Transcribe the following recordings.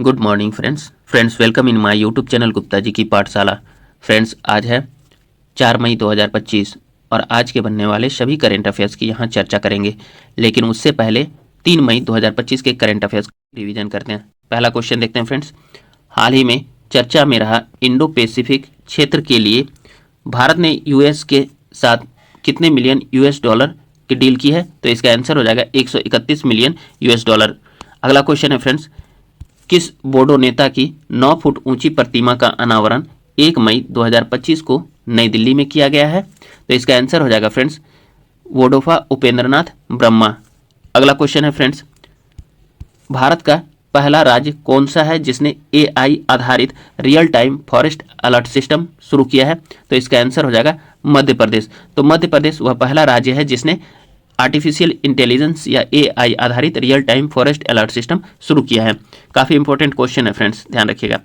Good morning friends welcome in my YouTube channel Gupta ji की पाठशाला। Friends आज है 4 मई 2025 और आज के बनने वाले सभी करेंट अफेयर्स की यहाँ चर्चा करेंगे। लेकिन उससे पहले 3 मई 2025 के करेंट अफेयर्स का रिवीजन करते हैं। पहला क्वेश्चन देखते हैं फ्रेंड्स। हाल ही में चर्चा में रहा इंडो पैसिफिक क्षेत्र के लिए भारत ने यूएस के साथ कितने मिलियन यूएस डॉलर की डील की है? तो इसका आंसर हो जाएगा 131 मिलियन यूएस डॉलर। अगला क्वेश्चन है फ्रेंड्स, किस बोडो नेता की 9 फुट ऊंची प्रतिमा का अनावरण 1 मई 2025 को नई दिल्ली में किया गया है? तो इसका आंसर हो जाएगा फ्रेंड्स वोडोफा उपेंद्रनाथ ब्रह्मा। अगला क्वेश्चन है फ्रेंड्स, भारत का पहला राज्य कौन सा है जिसने एआई आधारित real time forest alert system शुरू किया है? तो इसका आंसर हो जाएगा मध्य प्रदेश। तो मध्य प्रदेश वह पहला राज्य है जिसने आर्टिफिशियल इंटेलिजेंस या एआई आधारित real time forest alert system शुरू किया है। काफ़ी इंपॉर्टेंट क्वेश्चन है फ्रेंड्स, ध्यान रखिएगा।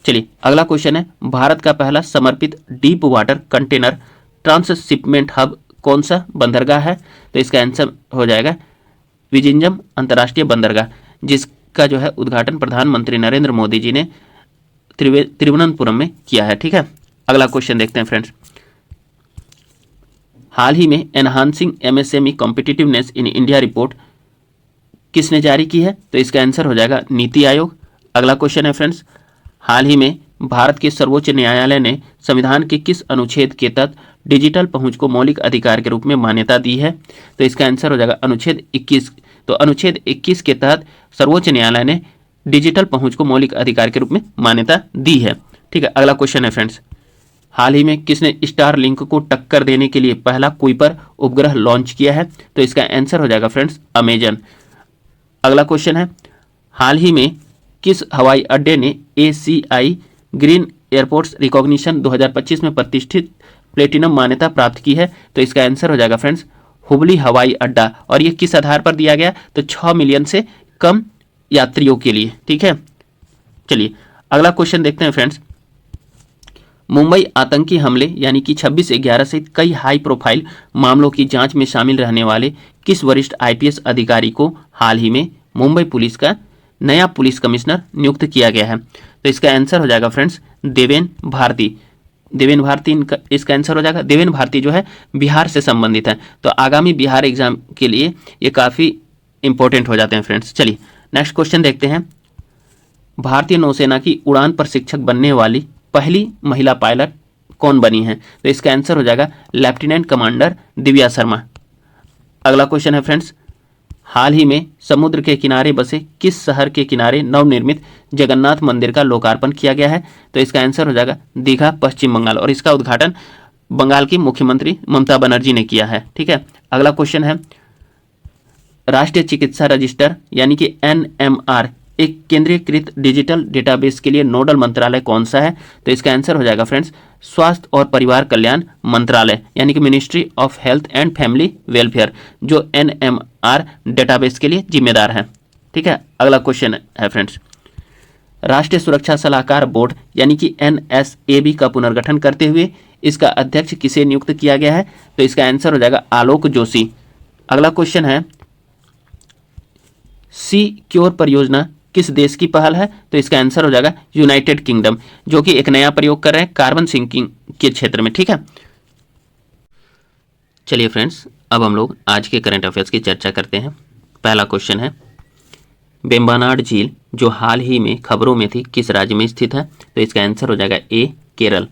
चलिए अगला क्वेश्चन है, भारत का पहला समर्पित deep water container transshipment hub कौन सा बंदरगाह है? तो इसका आंसर हो जाएगा विजिंजम अंतर्राष्ट्रीय बंदरगाह, जिसका जो है उद्घाटन प्रधानमंत्री नरेंद्र मोदी जी ने तिरुवनंतपुरम में किया है। ठीक है, अगला क्वेश्चन देखते हैं फ्रेंड्स। हाल ही में enhancing MSME competitiveness in India report किसने जारी की है? तो इसका आंसर हो जाएगा नीति आयोग। अगला क्वेश्चन है फ्रेंड्स, हाल ही में भारत के सर्वोच्च न्यायालय ने संविधान के किस अनुच्छेद के तहत डिजिटल पहुंच को मौलिक अधिकार के रूप में मान्यता दी है? तो इसका आंसर हो जाएगा अनुच्छेद 21। तो अनुच्छेद 21 के तहत सर्वोच्च न्यायालय ने डिजिटल पहुंच को मौलिक अधिकार के रूप में मान्यता दी है। ठीक है, अगला क्वेश्चन है फ्रेंड्स, हाल ही में किसने स्टार लिंक को टक्कर देने के लिए पहला कुइपर उपग्रह लॉन्च किया है? तो इसका आंसर हो जाएगा फ्रेंड्स अमेजन। अगला क्वेश्चन है, हाल ही में किस हवाई अड्डे ने एसीआई ग्रीन एयरपोर्ट्स रिकॉग्निशन 2025 में प्रतिष्ठित प्लेटिनम मान्यता प्राप्त की है? तो इसका आंसर हो जाएगा फ्रेंड्स हुबली हवाई अड्डा। और ये किस आधार पर दिया गया? तो 6 मिलियन से कम यात्रियों के लिए। ठीक है, चलिए अगला क्वेश्चन देखते हैं फ्रेंड्स। मुंबई आतंकी हमले यानी कि 26/11 सहित कई हाई प्रोफाइल मामलों की जांच में शामिल रहने वाले किस वरिष्ठ आईपीएस अधिकारी को हाल ही में मुंबई पुलिस का नया पुलिस कमिश्नर नियुक्त किया गया है? तो इसका आंसर हो जाएगा फ्रेंड्स देवेन भारती। देवेन भारती इसका आंसर हो जाएगा। देवेन भारती जो है बिहार से संबंधित है, तो आगामी बिहार एग्जाम के लिए ये काफ़ी इंपॉर्टेंट हो जाते हैं फ्रेंड्स। चलिए नेक्स्ट क्वेश्चन देखते हैं। भारतीय नौसेना की उड़ान प्रशिक्षक बनने वाली पहली महिला पायलट कौन बनी है? तो इसका आंसर हो जाएगा लेफ्टिनेंट कमांडर दिव्या शर्मा। अगला क्वेश्चन है फ्रेंड्स, हाल ही में समुद्र के किनारे बसे किस शहर के किनारे नवनिर्मित जगन्नाथ मंदिर का लोकार्पण किया गया है? तो इसका आंसर हो जाएगा दीघा, पश्चिम बंगाल, और इसका उद्घाटन बंगाल की मुख्यमंत्री ममता बनर्जी ने किया है। ठीक है, अगला क्वेश्चन है, राष्ट्रीय चिकित्सा रजिस्टर यानी कि एनएमआर एक केंद्रीयकृत डिजिटल डेटाबेस के लिए नोडल मंत्रालय कौन सा है? तो इसका आंसर हो जाएगा फ्रेंड्स स्वास्थ्य और परिवार कल्याण मंत्रालय यानी कि ministry of health and family welfare, जो एनएमआर डेटाबेस के लिए जिम्मेदार है। ठीक है, अगला क्वेश्चन है फ्रेंड्स, राष्ट्रीय सुरक्षा सलाहकार बोर्ड यानी कि एनएसएबी का पुनर्गठन करते हुए इसका अध्यक्ष किसे नियुक्त किया गया है? तो इसका आंसर हो जाएगा आलोक जोशी। अगला क्वेश्चन है, सी क्योर परियोजना किस देश की पहल है? तो इसका आंसर हो जाएगा यूनाइटेड किंगडम, जो कि एक नया प्रयोग कर रहे हैं कार्बन सिंकिंग के क्षेत्र में। ठीक है, चलिए फ्रेंड्स अब हम लोग आज के करंट अफेयर्स की चर्चा करते हैं। पहला क्वेश्चन है, वेम्बनाड झील जो हाल ही में खबरों में थी किस राज्य में स्थित है? तो इसका आंसर हो जाएगा ए केरल।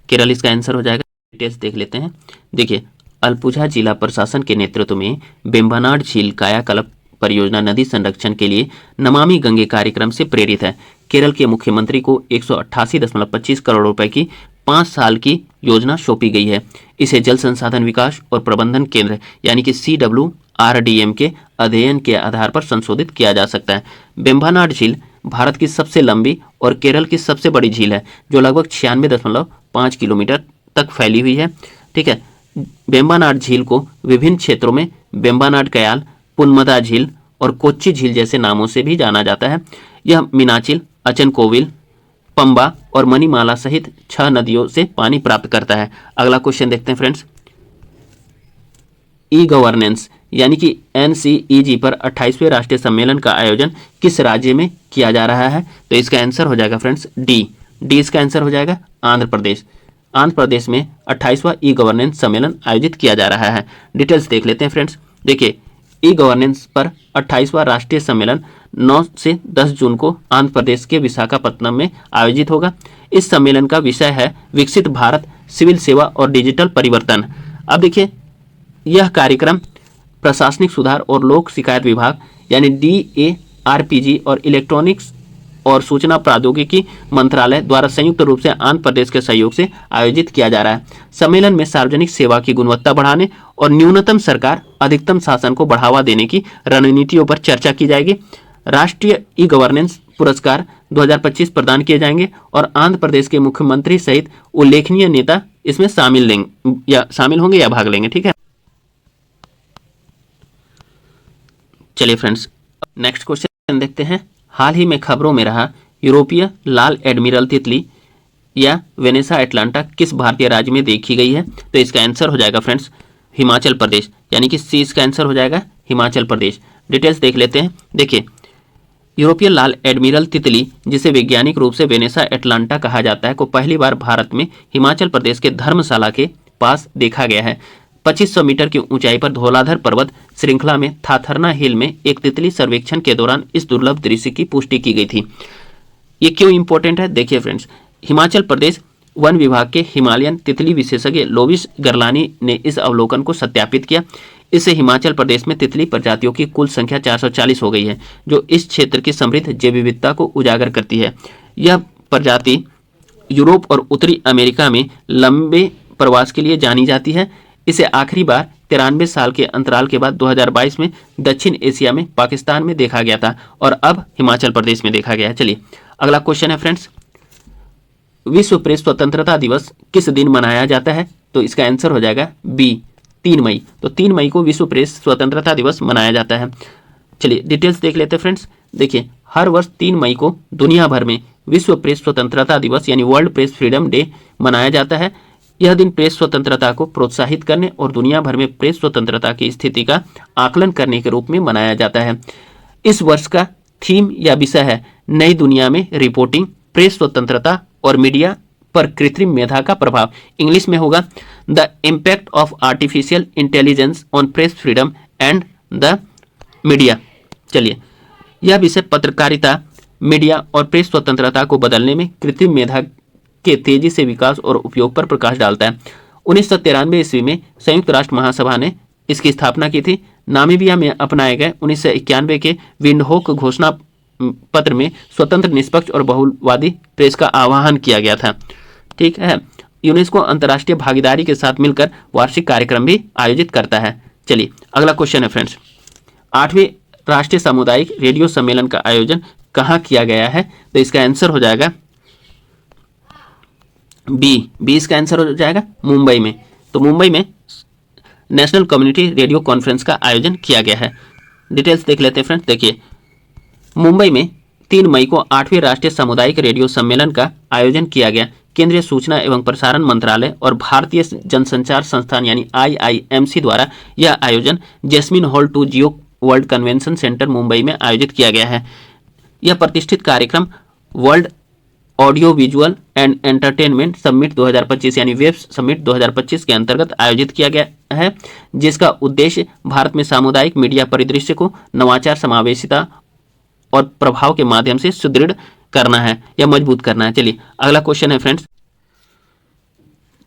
केरल इसका आंसर हो जाएगा। डिटेल्स देख लेते हैं। देखिए, अलपुझा जिला प्रशासन के नेतृत्व में वेम्बनाड झील कायाकल्प परियोजना नदी संरक्षण के लिए नमामि गंगे कार्यक्रम से प्रेरित है। केरल के मुख्यमंत्री को 188.25 करोड़ रुपए की 5 साल की योजना सौंपी गई है। इसे जल संसाधन विकास और प्रबंधन केंद्र यानी कि CWRDM के अध्ययन के आधार पर संशोधित किया जा सकता है। वेम्बनाड झील भारत की सबसे लंबी और केरल की सबसे बड़ी झील है, जो लगभग 96.5 किलोमीटर तक फैली हुई है। ठीक है, वेम्बनाड झील को विभिन्न क्षेत्रों में वेम्बनाड कयाल, पुनमदा झील और कोच्चि झील जैसे नामों से भी जाना जाता है। यह मीनाचिल, अचनकोविल, पंबा और मणिमाला सहित 6 नदियों से पानी प्राप्त करता है। अगला क्वेश्चन देखते हैं फ्रेंड्स, ई गवर्नेंस यानी कि NCEG पर 28वें राष्ट्रीय सम्मेलन का आयोजन किस राज्य में किया जा रहा है? तो इसका आंसर हो जाएगा फ्रेंड्स डी इसका आंसर हो जाएगा आंध्र प्रदेश। आंध्र प्रदेश में 28वां ई गवर्नेंस सम्मेलन आयोजित किया जा रहा है। डिटेल्स देख लेते हैं फ्रेंड्स। देखिए, ई गवर्नेंस पर 28वां राष्ट्रीय सम्मेलन 9 से 10 जून को आंध्र प्रदेश के विशाखापत्तनम में आयोजित होगा। इस सम्मेलन का विषय है विकसित भारत, सिविल सेवा और डिजिटल परिवर्तन। अब देखिए, यह कार्यक्रम प्रशासनिक सुधार और लोक शिकायत विभाग यानी DARPG और इलेक्ट्रॉनिक्स और सूचना प्रौद्योगिकी मंत्रालय द्वारा संयुक्त रूप से आंध्र प्रदेश के सहयोग से आयोजित किया जा रहा है। सम्मेलन में सार्वजनिक सेवा की गुणवत्ता बढ़ाने और न्यूनतम सरकार अधिकतम शासन को बढ़ावा देने की रणनीतियों पर चर्चा की जाएगी। राष्ट्रीय ई गवर्नेंस पुरस्कार 2025 प्रदान किए जाएंगे और आंध्र प्रदेश के मुख्यमंत्री सहित उल्लेखनीय नेता इसमें शामिल होंगे या भाग लेंगे। ठीक है, चलिए फ्रेंड्स, नेक्स्ट क्वेश्चन देखते हैं। हाल ही में खबरों में रहा यूरोपीय लाल एडमिरल तितली या वेनेसा एटलांटा किस भारतीय राज्य में देखी गई है? तो इसका आंसर हो जाएगा फ्रेंड्स हिमाचल प्रदेश, यानी कि सी इसका आंसर हो जाएगा हिमाचल प्रदेश। डिटेल्स देख लेते हैं। देखिए, यूरोपीय लाल एडमिरल तितली, जिसे वैज्ञानिक रूप से वेनेसा एटलांटा कहा जाता है, को पहली बार भारत में हिमाचल प्रदेश के धर्मशाला के पास देखा गया है। 2500 मीटर की ऊंचाई पर धौलाधर पर्वत श्रृंखला में थाथरना हिल में एक तितली सर्वेक्षण के दौरान इस दुर्लभ दृश्य की पुष्टि की गई थी। ये क्यों इंपॉर्टेंट है? देखिए फ्रेंड्स, हिमाचल प्रदेश वन विभाग के हिमालयन तितली विशेषज्ञ लोविस गरलानी ने इस अवलोकन को सत्यापित किया। इससे हिमाचल प्रदेश में तितली प्रजातियों की कुल संख्या 440 हो गई है, जो इस क्षेत्र की समृद्ध जैव विविधता को उजागर करती है। यह प्रजाति यूरोप और उत्तरी अमेरिका में लंबे प्रवास के लिए जानी जाती है। इसे आखिरी बार 93 साल के अंतराल के बाद 2022 में दक्षिण एशिया में पाकिस्तान में देखा गया था और अब हिमाचल प्रदेश में देखा गया है। चलिए, अगला क्वेश्चन है फ्रेंड्स, विश्व प्रेस स्वतंत्रता दिवस किस दिन मनाया जाता है? तो इसका आंसर हो जाएगा बी 3 मई। तो 3 मई को विश्व प्रेस स्वतंत्रता दिवस मनाया जाता है। चलिए डिटेल्स देख लेते हैं फ्रेंड्स। देखिए, हर वर्ष 3 मई को दुनिया भर में विश्व प्रेस स्वतंत्रता दिवस यानी वर्ल्ड प्रेस फ्रीडम डे मनाया जाता है। यह दिन प्रेस स्वतंत्रता को प्रोत्साहित करने और दुनिया भर में प्रेस स्वतंत्रता की स्थिति का आकलन करने के रूप में मनाया जाता है। इस वर्ष का थीम या विषय है नई दुनिया में रिपोर्टिंग, प्रेस स्वतंत्रता और मीडिया पर कृत्रिम मेधा का प्रभाव। इंग्लिश में होगा the impact of artificial intelligence on press freedom and the media. चलिए, यह विषय पत्रकारिता, मीडिया और प्रेस स्वतंत्रता को बदलने में कृत्रिम मेधा के तेजी से विकास और उपयोग पर प्रकाश डालता है। 1993 ईस्वी में संयुक्त राष्ट्र महासभा ने इसकी स्थापना की थी। नामीबिया में अपनाए गए 1991 के विंडहोक घोषणा पत्र में स्वतंत्र, निष्पक्ष और बहुवादी प्रेस का आह्वान किया गया था। ठीक है, यूनेस्को अंतर्राष्ट्रीय भागीदारी के साथ मिलकर वार्षिक कार्यक्रम भी आयोजित करता है। चलिए, अगला क्वेश्चन है फ्रेंड्स, 8वें राष्ट्रीय सामुदायिक रेडियो सम्मेलन का आयोजन कहाँ किया गया है? तो इसका आंसर हो जाएगा बी इसका आंसर हो जाएगा मुंबई में। तो मुंबई में नेशनल कम्युनिटी रेडियो कॉन्फ्रेंस का आयोजन किया गया है। डिटेल्स देख लेते हैं फ्रेंड्स। देखिए, मुंबई में 3 मई को 8वें राष्ट्रीय सामुदायिक रेडियो सम्मेलन का आयोजन किया गया। केंद्रीय सूचना एवं प्रसारण मंत्रालय और भारतीय जनसंचार संस्थान यानी IIMC द्वारा यह आयोजन जैस्मिन हॉल 2 जियो वर्ल्ड कन्वेंशन सेंटर मुंबई में आयोजित किया गया है। यह प्रतिष्ठित कार्यक्रम world audio visual and entertainment summit 2025 यानी वेब समिट 2025 के अंतर्गत आयोजित किया गया है, जिसका उद्देश्य भारत में सामुदायिक मीडिया परिदृश्य को नवाचार, समावेशिता और प्रभाव के माध्यम से सुदृढ़ करना है या मजबूत करना है। चलिए, अगला क्वेश्चन है फ्रेंड्स।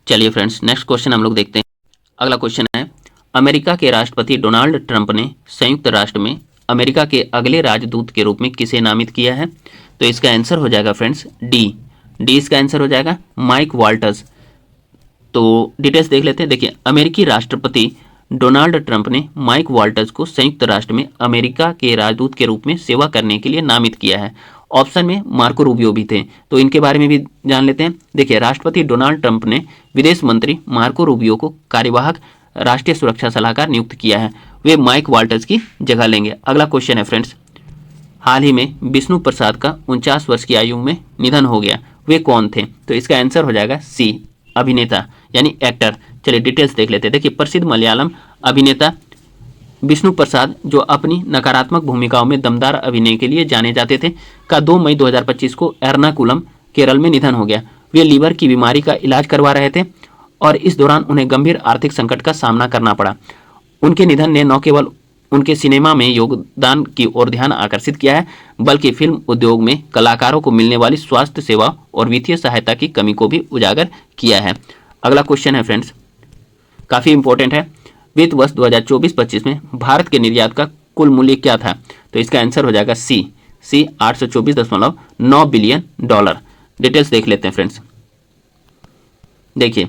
चलिए फ्रेंड्स, नेक्स्ट क्वेश्चन हम लोग देखते हैं। अगला क्वेश्चन है, अमेरिका के राष्ट्रपति डोनाल्ड ट्रंप ने संयुक्त राष्ट्र में अमेरिका के अगले राजदूत के रूप में किसे नामित किया है? तो इसका आंसर हो जाएगा फ्रेंड्स डी इसका आंसर हो जाएगा माइक वाल्टर्स। तो डिटेल्स देख लेते हैं। देखिए, अमेरिकी राष्ट्रपति डोनाल्ड ट्रंप ने माइक वाल्टर्स को संयुक्त राष्ट्र में अमेरिका के राजदूत के रूप में सेवा करने के लिए नामित किया है। ऑप्शन में मार्को रूबियो भी थे, तो इनके बारे में भी जान लेते हैं। देखिए, राष्ट्रपति डोनाल्ड ट्रंप ने विदेश मंत्री मार्को रूबियो को कार्यवाहक राष्ट्रीय सुरक्षा सलाहकार नियुक्त किया है। वे माइक वाल्टर्स की जगह लेंगे। अगला क्वेश्चन है फ्रेंड्स, हाल ही में विष्णु प्रसाद का 49 वर्ष की आयु में निधन हो गया, वे कौन थे? तो इसका आंसर हो जाएगा सी अभिनेता यानी एक्टर। चलिए डिटेल्स देख लेते हैं। देखिए, प्रसिद्ध मलयालम अभिनेता विष्णु प्रसाद, जो अपनी नकारात्मक भूमिकाओं में दमदार अभिनय के लिए जाने जाते थे, का 2 मई 2025 को एर्नाकुलम, केरल में निधन हो गया। वे लीवर की बीमारी का इलाज करवा रहे थे और इस दौरान उन्हें गंभीर आर्थिक संकट का सामना करना पड़ा। उनके निधन ने न केवल उनके सिनेमा में योगदान की ओर ध्यान आकर्षित किया है, बल्कि फिल्म उद्योग में कलाकारों को मिलने वाली स्वास्थ्य सेवा और वित्तीय सहायता की कमी को भी उजागर किया है। अगला क्वेश्चन है फ्रेंड्स, काफी इंपॉर्टेंट है। वित्त वर्ष 2024-25 में भारत के निर्यात का कुल मूल्य क्या था? तो इसका आंसर हो जाएगा सी 824.9 बिलियन डॉलर। डिटेल्स देख लेते हैं फ्रेंड्स। देखिए,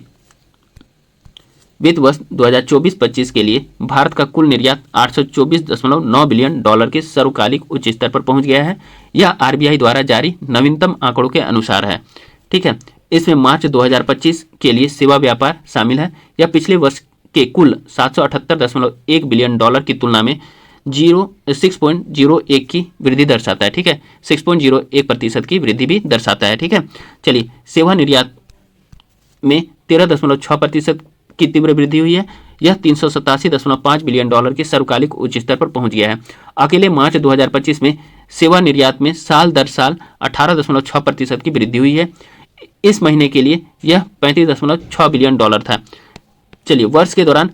वित्त वर्ष 2024-25 के लिए भारत का कुल निर्यात 824.9 बिलियन डॉलर के सर्वकालिक उच्च स्तर पर पहुंच गया है। यह आरबीआई द्वारा जारी नवीनतम आंकड़ों के अनुसार है। ठीक है, इसमें मार्च 2025 के लिए सेवा व्यापार शामिल है। यह पिछले वर्ष के कुल 778.1 बिलियन डॉलर की तुलना में 6.01 की वृद्धि दर्शाता है। ठीक है, 6.01% की वृद्धि भी दर्शाता है। ठीक है, चलिए, सेवा निर्यात में 13.6% की तीव्र वृद्धि हुई है। यह 387.5 बिलियन डॉलर के सर्वकालिक उच्च स्तर पर पहुंच गया है। अकेले मार्च 2025 में सेवा निर्यात में साल दर साल 18.6% की वृद्धि हुई है। इस महीने के लिए यह 35.6 बिलियन डॉलर था। चलिए, वर्ष के दौरान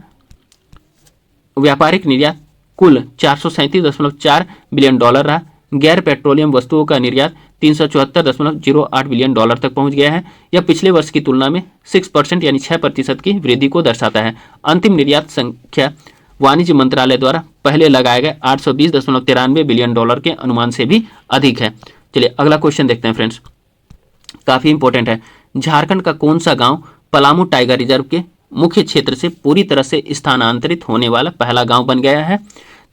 व्यापारिक निर्यात कुल 437.4 बिलियन डॉलर रहा। गैर पेट्रोलियम वस्तुओं का निर्यात 374.08 बिलियन डॉलर तक पहुंच गया है। यह पिछले वर्ष की तुलना में 6% यानी 6% की वृद्धि को दर्शाता है। अंतिम निर्यात संख्या वाणिज्य मंत्रालय द्वारा पहले लगाए गए 820.93 बिलियन डॉलर के अनुमान से भी अधिक है। चलिए, अगला क्वेश्चन देखते हैं फ्रेंड्स, काफी इंपॉर्टेंट है। झारखंड का कौन सा गांव पलामू टाइगर रिजर्व के मुख्य क्षेत्र से पूरी तरह से स्थानांतरित होने वाला पहला गांव बन गया है?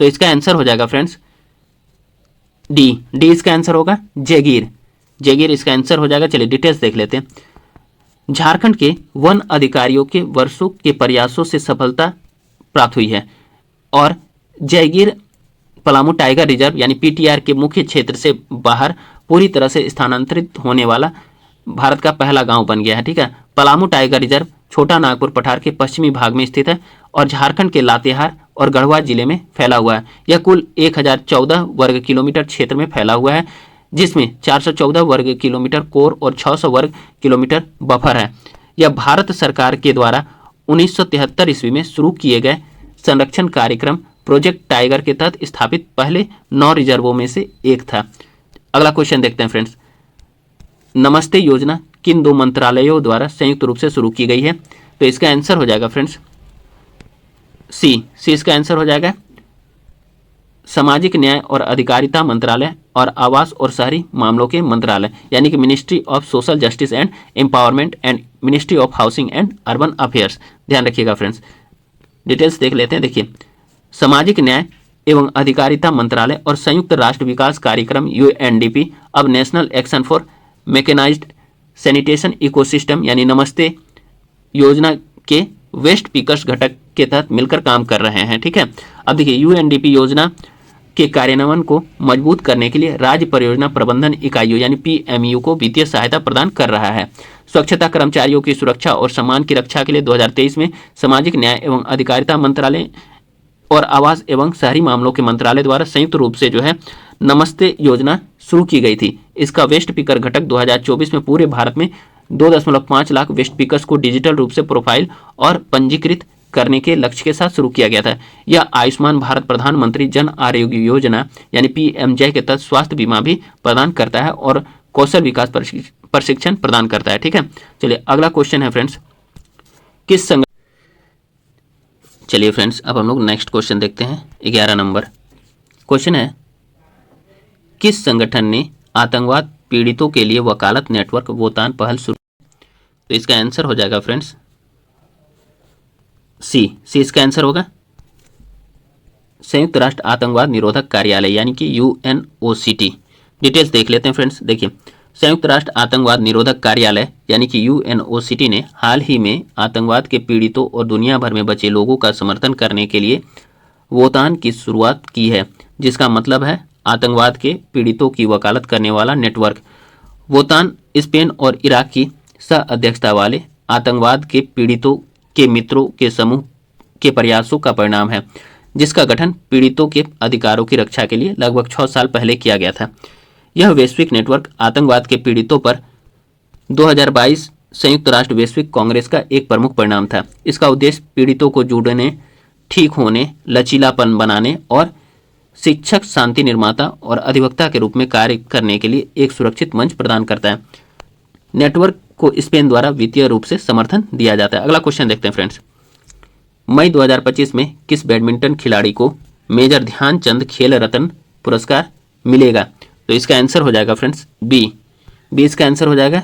तो इसका आंसर हो जाएगा फ्रेंड्स डी इसका आंसर होगा जयगीर इसका आंसर हो जाएगा। चलिए, डिटेल्स देख लेते हैं। झारखंड के वन अधिकारियों के वर्षों के प्रयासों से सफलता प्राप्त हुई है और जयगीर पलामू टाइगर रिजर्व यानी पीटीआर के मुख्य क्षेत्र से बाहर पूरी तरह से स्थानांतरित होने वाला भारत का पहला गांव बन गया है। ठीक है, पलामू टाइगर रिजर्व छोटा नागपुर पठार के पश्चिमी भाग में स्थित है और झारखंड के लातेहार और गढ़वा जिले में फैला हुआ है। यह कुल 1014 वर्ग किलोमीटर क्षेत्र में फैला हुआ है, जिसमें 414 वर्ग किलोमीटर कोर और 600 वर्ग किलोमीटर बफर है। यह भारत सरकार के द्वारा 1973 ईस्वी में शुरू किए गए संरक्षण कार्यक्रम प्रोजेक्ट टाइगर के तहत स्थापित पहले 9 रिजर्वों में से एक था। अगला क्वेश्चन देखते हैं फ्रेंड्स, नमस्ते योजना किन 2 मंत्रालयों द्वारा संयुक्त रूप से शुरू की गई है? तो इसका आंसर हो जाएगा फ्रेंड्स सी इसका आंसर हो जाएगा सामाजिक न्याय और अधिकारिता मंत्रालय और आवास और शहरी मामलों के मंत्रालय यानी कि ministry of social justice and empowerment and ministry of housing and urban affairs. ध्यान रखिएगा फ्रेंड्स, डिटेल्स देख लेते हैं। देखिए, सामाजिक न्याय एवं अधिकारिता मंत्रालय और संयुक्त राष्ट्र विकास कार्यक्रम यूएनडीपी अब national action for mechanised sanitation ecosystem यानी नमस्ते योजना के वेस्ट पिकर्स घटक के तहत मिलकर काम कर रहे हैं। ठीक है, अब देखिए, यूएनडीपी योजना के कार्यान्वयन को मजबूत करने के लिए राज्य परियोजना प्रबंधन इकाइयों यानी पीएमयू को वित्तीय सहायता प्रदान कर रहा है। स्वच्छता कर्मचारियों की सुरक्षा और सम्मान की रक्षा के लिए 2023 में सामाजिक न्याय एवं अधिकारिता मंत्रालय और आवास एवं शहरी मामलों के मंत्रालय द्वारा संयुक्त रूप से जो है नमस्ते योजना शुरू की गई थी। इसका वेस्ट पिकर घटक 2024 में पूरे भारत में 2.5 लाख वेस्ट पिकर्स को डिजिटल रूप से प्रोफाइल और पंजीकृत करने के लक्ष्य के साथ शुरू किया गया था। यह आयुष्मान भारत प्रधानमंत्री जन आरोग्य योजना यानी पीएमजे के तहत स्वास्थ्य बीमा भी प्रदान करता है और कौशल विकास प्रशिक्षण प्रदान करता है। ठीक है, चलिए, अगला क्वेश्चन है फ्रेंड्स, चलिए फ्रेंड्स, अब हम लोग नेक्स्ट क्वेश्चन देखते हैं। 11 नंबर क्वेश्चन है, किस संगठन ने आतंकवाद पीड़ितों के लिए वकालत नेटवर्क वोतान पहल शुरू? तो इसका आंसर हो जाएगा फ्रेंड्स सी इसका आंसर होगा संयुक्त राष्ट्र आतंकवाद निरोधक कार्यालय यानी कि यूएनओसीटी। डिटेल्स देख लेते हैं फ्रेंड्स। देखिए, संयुक्त राष्ट्र आतंकवाद निरोधक कार्यालय यानी कि यूएनओसीटी ने हाल ही में आतंकवाद के पीड़ितों और दुनिया भर में बचे लोगों का समर्थन करने के लिए वोतान की शुरुआत की है, जिसका मतलब है आतंकवाद के पीड़ितों की वकालत करने वाला नेटवर्क। वोतान स्पेन और इराक की सह अध्यक्षता वाले आतंकवाद के पीड़ितों के मित्रों के समूह के प्रयासों का परिणाम है, जिसका गठन पीड़ितों के अधिकारों की रक्षा के लिए लगभग 6 साल पहले किया गया था। यह वैश्विक नेटवर्क आतंकवाद के पीड़ितों पर 2022 संयुक्त राष्ट्र वैश्विक कांग्रेस का एक प्रमुख परिणाम था। इसका उद्देश्य पीड़ितों को जुड़ने, ठीक होने, लचीलापन बनाने और शिक्षक, शांति निर्माता और अधिवक्ता के रूप में कार्य करने के लिए एक सुरक्षित मंच प्रदान करता है। नेटवर्क को स्पेन द्वारा वित्तीय रूप से समर्थन दिया जाता है। अगला क्वेश्चन देखते हैं फ्रेंड्स। मई 2025 में किस बैडमिंटन खिलाड़ी को मेजर ध्यानचंद खेल रत्न पुरस्कार मिलेगा? तो इसका आंसर हो जाएगा फ्रेंड्स बी इसका आंसर हो जाएगा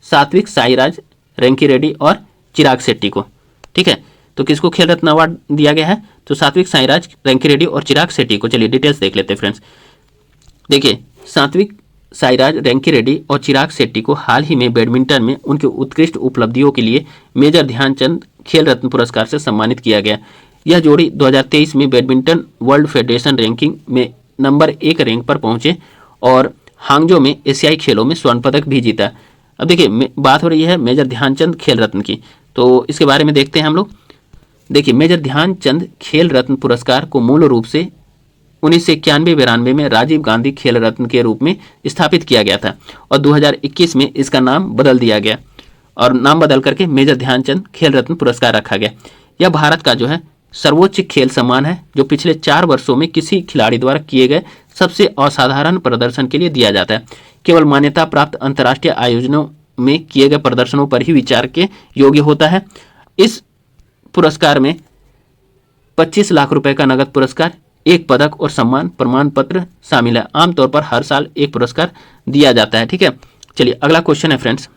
सात्विक साईराज रैंकीरेड्डी और चिराग शेट्टी को। ठीक है, तो किसको खेल रत्न अवार्ड दिया गया है? तो सात्विक साईराज रैंकीरेड्डी और चिराग शेट्टी को। चलिए डिटेल्स देख लेते हैं फ्रेंड्स। देखिए, सात्विक साईराज रैंकीरेड्डी और चिराग शेट्टी को हाल ही में बैडमिंटन में उनकी उत्कृष्ट उपलब्धियों के लिए मेजर ध्यानचंद खेल रत्न पुरस्कार से सम्मानित किया गया। यह जोड़ी 2023 में बैडमिंटन वर्ल्ड फेडरेशन रैंकिंग में नंबर 1 रैंक पर पहुंचे और हांगजो में एशियाई खेलों में स्वर्ण पदक भी जीता। अब देखिए, बात हो रही है मेजर ध्यानचंद खेल रत्न की, तो इसके बारे में देखते हैं हम लोग। देखिए, मेजर ध्यानचंद खेल रत्न पुरस्कार को मूल रूप से 1991-92 में राजीव गांधी खेल रत्न के रूप में स्थापित किया गया था और 2021 में इसका नाम बदल दिया गया और नाम बदल करके मेजर ध्यानचंद खेल रत्न पुरस्कार रखा गया। यह भारत का जो है सर्वोच्च खेल सम्मान है जो पिछले 4 वर्षों में किसी खिलाड़ी द्वारा किए गए सबसे असाधारण प्रदर्शन के लिए दिया जाता है। केवल मान्यता प्राप्त अंतर्राष्ट्रीय आयोजनों में किए गए प्रदर्शनों पर ही विचार के योग्य होता है। इस पुरस्कार में 25 लाख रुपए का नगद पुरस्कार, एक पदक और सम्मान प्रमाण पत्र शामिल है। आमतौर पर हर साल एक पुरस्कार दिया जाता है। ठीक है, चलिए अगला क्वेश्चन है फ्रेंड्स।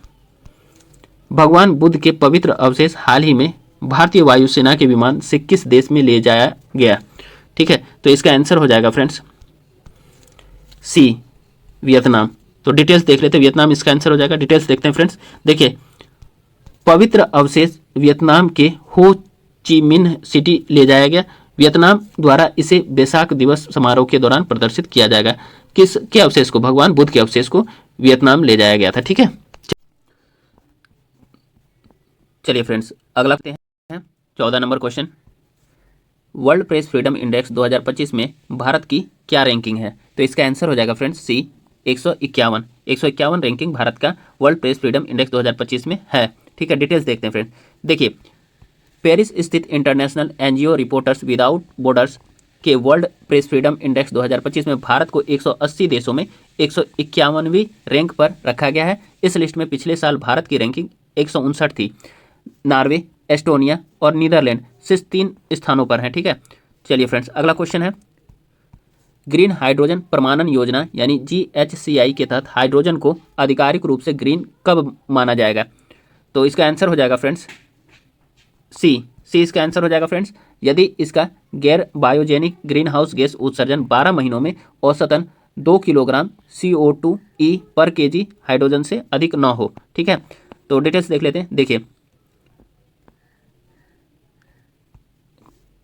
भगवान बुद्ध के पवित्र अवशेष हाल ही में भारतीय वायुसेना के विमान से किस देश में ले जाया गया? ठीक है, तो इसका आंसर हो जाएगा फ्रेंड्स सी वियतनाम। तो डिटेल्स देख लेते हैं। वियतनाम इसका आंसर हो जाएगा। डिटेल्स देखते हैं फ्रेंड्स। देखिए, पवित्र अवशेष वियतनाम के हो ची मिन्ह सिटी ले जाया गया। वियतनाम द्वारा इसे बैसाख दिवस समारोह के दौरान प्रदर्शित किया जाएगा। किस के अवशेष को? भगवान बुद्ध के अवशेष को वियतनाम ले जाया गया था। ठीक है, चलिए फ्रेंड्स अगला देखते हैं 14 number question. World press freedom index 2025 में भारत की क्या रैंकिंग है? तो इसका आंसर हो जाएगा फ्रेंड्स सी 151 रैंकिंग भारत का वर्ल्ड प्रेस फ्रीडम इंडेक्स 2025 में है। ठीक है, डिटेल्स देखते हैं फ्रेंड्स। देखिए, पेरिस स्थित international NGO reporters without borders के वर्ल्ड प्रेस फ्रीडम इंडेक्स 2025 में भारत को 180 देशों में 151वीं रैंक पर रखा गया है। इस लिस्ट में पिछले साल भारत की रैंकिंग 159 थी। नॉर्वे, एस्टोनिया और नीदरलैंड शीर्ष 3 स्थानों पर है। ठीक है, चलिए फ्रेंड्स अगला क्वेश्चन है। ग्रीन हाइड्रोजन प्रमाणन योजना यानी GHCI के तहत हाइड्रोजन को आधिकारिक रूप से ग्रीन कब माना जाएगा? तो इसका आंसर हो जाएगा फ्रेंड्स सी इसका आंसर हो जाएगा फ्रेंड्स यदि इसका गैर बायोजेनिक ग्रीन हाउस गैस उत्सर्जन 12 महीनों में औसतन 2 किलोग्राम CO2e पर kg हाइड्रोजन से अधिक न हो। ठीक है, तो डिटेल्स देख लेते हैं। देखिए,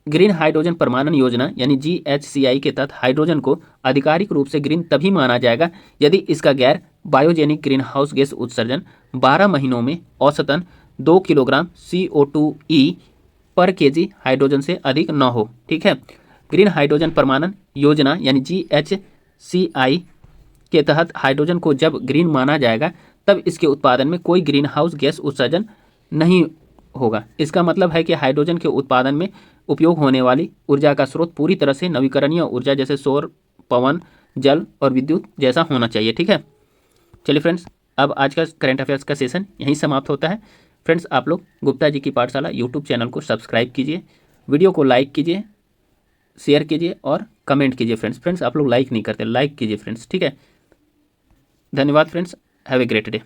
ग्रीन हाइड्रोजन प्रमाणन योजना यानी GHCI के तहत हाइड्रोजन को आधिकारिक रूप से ग्रीन तभी माना जाएगा यदि इसका गैर बायोजेनिक ग्रीन हाउस गैस उत्सर्जन 12 महीनों में औसतन 2 किलोग्राम CO2e पर kg हाइड्रोजन से अधिक न हो। ठीक है, ग्रीन हाइड्रोजन प्रमाणन योजना यानी GHCI के तहत हाइड्रोजन को जब ग्रीन माना जाएगा तब इसके उत्पादन में कोई ग्रीन हाउस गैस उत्सर्जन नहीं होगा। इसका मतलब है कि हाइड्रोजन के उत्पादन में उपयोग होने वाली ऊर्जा का स्रोत पूरी तरह से नवीकरणीय ऊर्जा जैसे सौर, पवन, जल और विद्युत जैसा होना चाहिए। ठीक है, चलिए फ्रेंड्स अब आज का करंट अफेयर्स का सेशन यहीं समाप्त होता है। फ्रेंड्स आप लोग गुप्ता जी की पाठशाला यूट्यूब चैनल को सब्सक्राइब कीजिए, वीडियो को लाइक कीजिए, शेयर कीजिए और कमेंट कीजिए। फ्रेंड्स आप लोग लाइक नहीं करते, लाइक कीजिए फ्रेंड्स। ठीक है, धन्यवाद friends, have a great day.